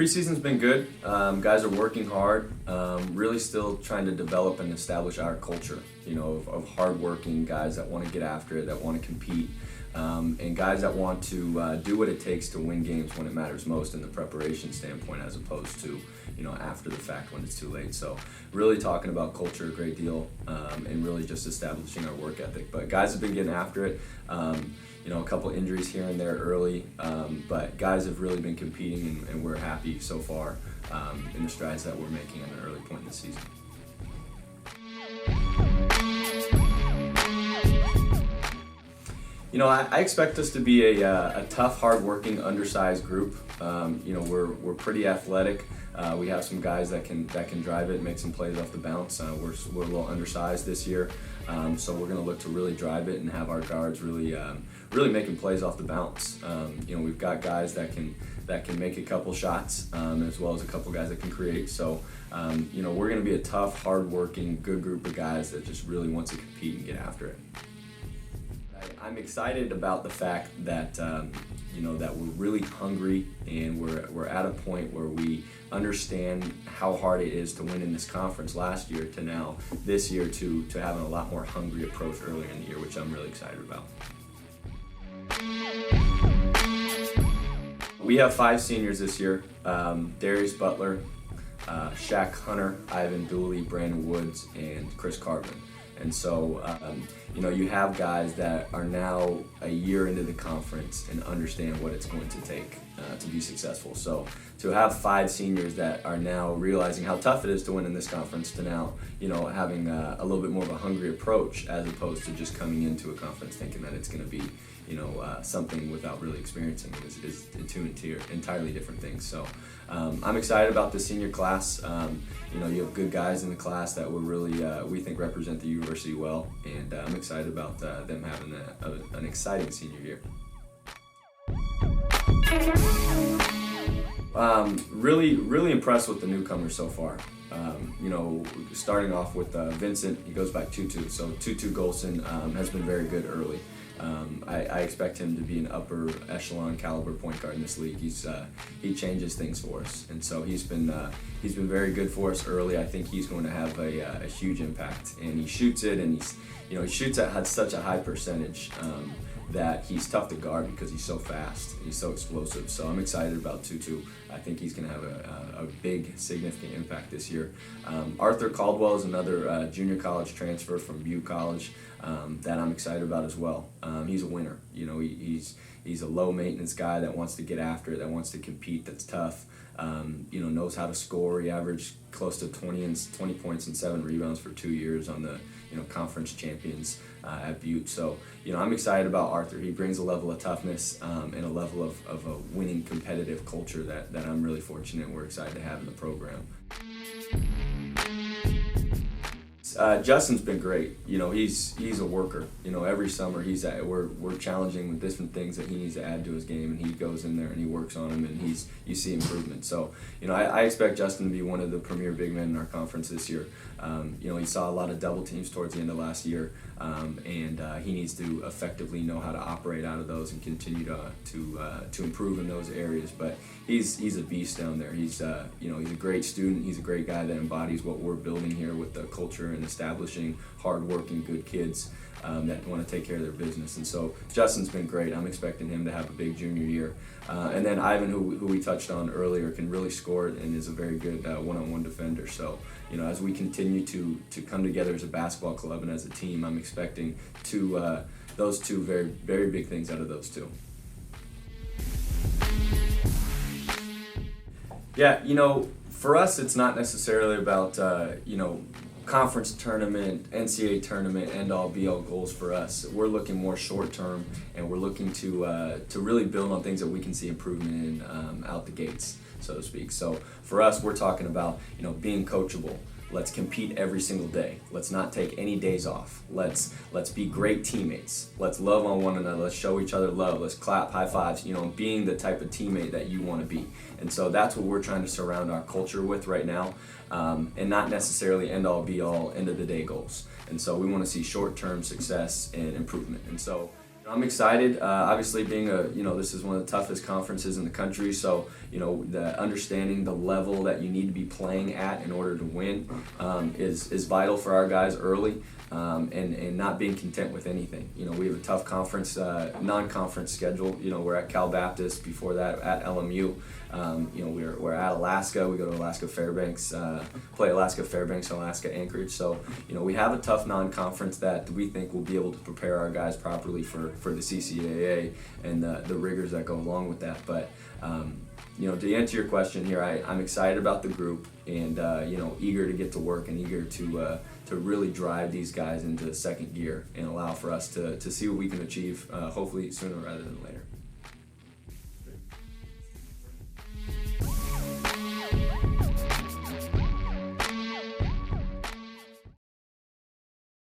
Preseason's been good. Guys are working hard, really still trying to develop and establish our culture, of hardworking guys that want to get after it, that want to compete, and guys that want to do what it takes to win games when it matters most in the preparation standpoint, as opposed to, after the fact when it's too late. So really talking about culture a great deal, and really just establishing our work ethic. But guys have been getting after it. A couple injuries here and there early, but guys have really been competing, and we're happy so far in the strides that we're making at an early point in the season. I expect us to be a tough, hard-working, undersized group. We're pretty athletic. We have some guys that can drive it, make some plays off the bounce. We're a little undersized this year, so we're going to look to really drive it and have our guards really making plays off the bounce. We've got guys that can make a couple shots, as well as a couple guys that can create. So we're going to be a tough, hard-working, good group of guys that just really wants to compete and get after it. I'm excited about the fact that that we're really hungry, and we're at a point where we understand how hard it is to win in this conference last year to now this year to having a lot more hungry approach earlier in the year, which I'm really excited about. We have 5 seniors this year: Darius Butler, Shaq Hunter, Ivan Dooley, Brandon Woods, and Chris Carvin. And so, you have guys that are now a year into the conference and understand what it's going to take to be successful. So to have 5 seniors that are now realizing how tough it is to win in this conference, to now, having a little bit more of a hungry approach, as opposed to just coming into a conference thinking that it's going to be, something without really experiencing it, is 2 entirely different things. So I'm excited about the senior class. You have good guys in the class that will really, we think, represent the university well, and I'm excited about them having an exciting senior year. Really impressed with the newcomers so far. Starting off with Vincent, he goes by Tutu. So Tutu Golson has been very good early. I expect him to be an upper echelon caliber point guard in this league. He changes things for us, and so he's been very good for us early. I think he's going to have a huge impact, and he shoots it, and he shoots at such a high percentage that he's tough to guard because he's so fast, he's so explosive. So I'm excited about Tutu. I think he's going to have a big, significant impact this year. Arthur Caldwell is another junior college transfer from Butte College that I'm excited about as well. He's a winner. He's a low maintenance guy that wants to get after it, that wants to compete, that's tough. Knows how to score. He averaged close to 20 points and 7 rebounds for 2 years on the conference champions at Butte. So I'm excited about Arthur. He brings a level of toughness and a level of a winning competitive culture that I'm really fortunate and we're excited to have in the program. Justin's been great. He's a worker. Every summer we're challenging with different things that he needs to add to his game, and he goes in there and he works on them, and you see improvement. So I expect Justin to be one of the premier big men in our conference this year. He saw a lot of double teams towards the end of last year, and he needs to effectively know how to operate out of those and continue to improve in those areas. But he's a beast down there. He's a great student. He's a great guy that embodies what we're building here with the culture and establishing hardworking, good kids that want to take care of their business. And so Justin's been great. I'm expecting him to have a big junior year. And then Ivan, who we touched on earlier, can really score and is a very good one-on-one defender. So as we continue to come together as a basketball club and as a team, I'm expecting those 2 very, very big things out of those 2. Yeah, for us, it's not necessarily about, conference tournament, NCAA tournament, end-all, be-all goals for us. We're looking more short-term, and we're looking to really build on things that we can see improvement in out the gates, so to speak. So for us, we're talking about, being coachable. Let's compete every single day. Let's not take any days off. Let's be great teammates. Let's love on one another. Let's show each other love. Let's clap, high fives, being the type of teammate that you want to be. And so that's what we're trying to surround our culture with right now, and not necessarily end all be all, end of the day goals. And so we want to see short-term success and improvement. And so I'm excited. Obviously, being this is one of the toughest conferences in the country. So, the understanding the level that you need to be playing at in order to win is vital for our guys early, and not being content with anything. We have a tough conference, non-conference schedule. We're at Cal Baptist. Before that, at LMU. We're at Alaska. We go to Alaska Fairbanks, play Alaska Fairbanks, Alaska Anchorage. So, we have a tough non-conference that we think will be able to prepare our guys properly for the CCAA and the rigors that go along with that. But to answer your question here, I'm excited about the group, and eager to get to work, and eager to really drive these guys into second gear and allow for us to see what we can achieve, hopefully sooner rather than later.